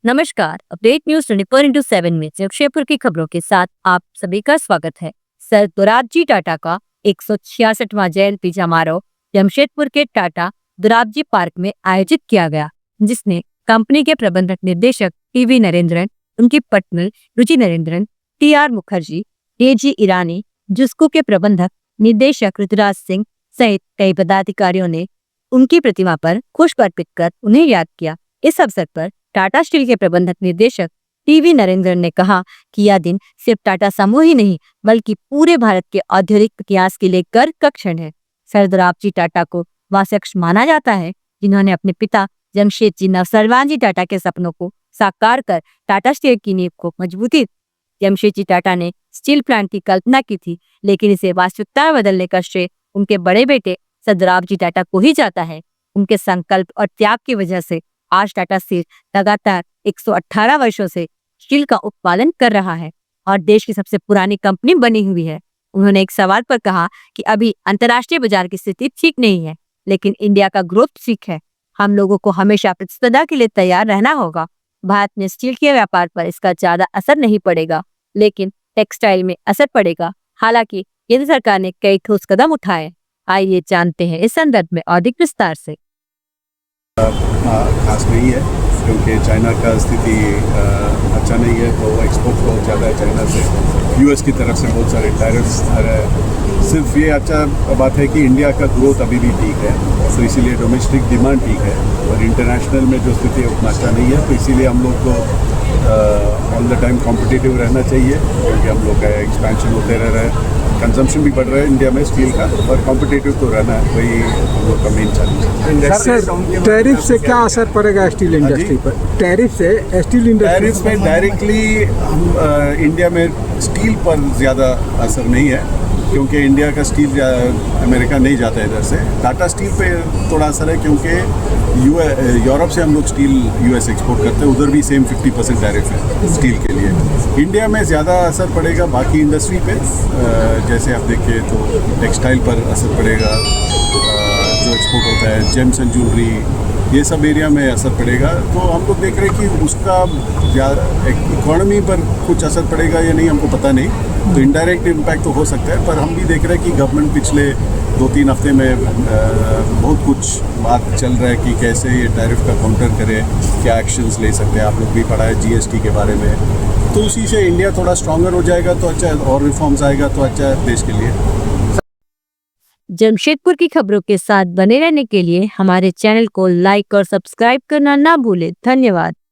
नमस्कार। Update news 24/7 में जमशेदपुर की खबरों के साथ आप सभी का स्वागत है। सर दोराबजी टाटा का 166वां जयंती समारोह जमशेदपुर के टाटा दोराबजी पार्क में आयोजित किया गया, जिसने कंपनी के प्रबंधक निर्देशक टीवी नरेंद्रन, उनकी पत्नी रुचि नरेंद्रन, टीआर मुखर्जी, एजी ईरानी, जुस्को के प्रबंधक निर्देशक ऋतुराज सिंह सहित कई पदाधिकारियों ने उनकी प्रतिमा पर पुष्प अर्पित कर उन्हें याद किया। इस अवसर पर टाटा स्टील के प्रबंधक निर्देशक टीवी नरेंद्रन ने कहा कि यह दिन सिर्फ टाटा समूह ही नहीं बल्कि पूरे भारत के औद्योगिक इतिहास के लिए गर्व का क्षण है। सर दोराबजी टाटा को वह शख्स माना जाता है जिन्होंने अपने पिता जमशेदजी नवसरवानजी टाटा के सपनों को साकार कर टाटा स्टील की नींव को मजबूती दी। जमशेदजी टाटा ने स्टील प्लांट की कल्पना की थी, लेकिन इसे वास्तविकता में बदलने का श्रेय उनके बड़े बेटे सर दोराबजी टाटा को ही जाता है। उनके संकल्प और त्याग की वजह से आज टाटा स्टील लगातार 118 वर्षों से स्टील का उत्पादन कर रहा है और देश की सबसे पुरानी कंपनी बनी हुई है। उन्होंने एक सवाल पर कहा कि अभी अंतर्राष्ट्रीय बाजार की स्थिति ठीक नहीं है, लेकिन इंडिया का ग्रोथ ठीक है। हम लोगों को हमेशा प्रतिस्पर्धा के लिए तैयार रहना होगा। भारत में स्टील के व्यापार पर इसका ज्यादा असर नहीं पड़ेगा, लेकिन टेक्सटाइल में असर पड़ेगा। हालांकि केंद्र सरकार ने कई ठोस कदम उठाए। आइए जानते हैं इस संदर्भ में अधिक विस्तार से। खास नहीं है क्योंकि चाइना का स्थिति अच्छा नहीं है, तो एक्सपोर्ट बहुत ज़्यादा है चाइना से। यूएस की तरफ से बहुत सारे टैरिफ्स आ रहे हैं। सिर्फ ये अच्छा बात है कि इंडिया का ग्रोथ अभी भी ठीक है, तो इसीलिए डोमेस्टिक डिमांड ठीक है और इंटरनेशनल में जो स्थिति है उतना अच्छा नहीं है। तो इसीलिए हम लोग को ऑल द टाइम कॉम्पिटिटिव रहना चाहिए, क्योंकि हम लोग का एक्सपेंशन होते रह रहा है, कंजम्पशन भी बढ़ रहा है इंडिया में स्टील का, और कॉम्पिटिटिव तो रहना है, वही हम लोग का मेन चैलेंज है। सर, टैरिफ से क्या असर पड़ेगा स्टील इंडस्ट्री पर? टैरिफ से स्टील इंडस्ट्री टैरिफ में डायरेक्टली हम इंडिया में स्टील पर ज़्यादा असर नहीं है, क्योंकि इंडिया का स्टील अमेरिका नहीं जाता इधर से। टाटा स्टील पे थोड़ा असर है, क्योंकि यूरोप से हम लोग स्टील यूएस एक्सपोर्ट करते हैं, उधर भी सेम 50% टैरिफ है स्टील के लिए। इंडिया में ज़्यादा असर पड़ेगा बाकी इंडस्ट्री पे, जैसे आप देखिए तो टेक्सटाइल पर असर पड़ेगा, जो एक्सपोर्ट होता है, जेम्स एंड ज्वेलरी, ये सब एरिया में असर पड़ेगा। तो हम लोग देख रहे हैं कि उसका इकोनॉमी पर कुछ असर पड़ेगा या नहीं हमको पता नहीं, तो इनडायरेक्ट इम्पैक्ट तो हो सकता है। पर हम भी देख रहे हैं कि गवर्नमेंट पिछले 2-3 हफ्ते में बहुत कुछ बात चल रहा है कि कैसे ये टैरिफ का काउंटर करे, क्या एक्शंस ले सकते हैं। आप लोग भी पढ़ा है जीएसटी के बारे में, तो उसी से इंडिया थोड़ा स्ट्रॉन्गर हो जाएगा तो अच्छा है, और रिफॉर्म्स आएगा तो अच्छा है देश के लिए। जमशेदपुर की खबरों के साथ बने रहने के लिए हमारे चैनल को लाइक और सब्सक्राइब करना ना भूलें। धन्यवाद।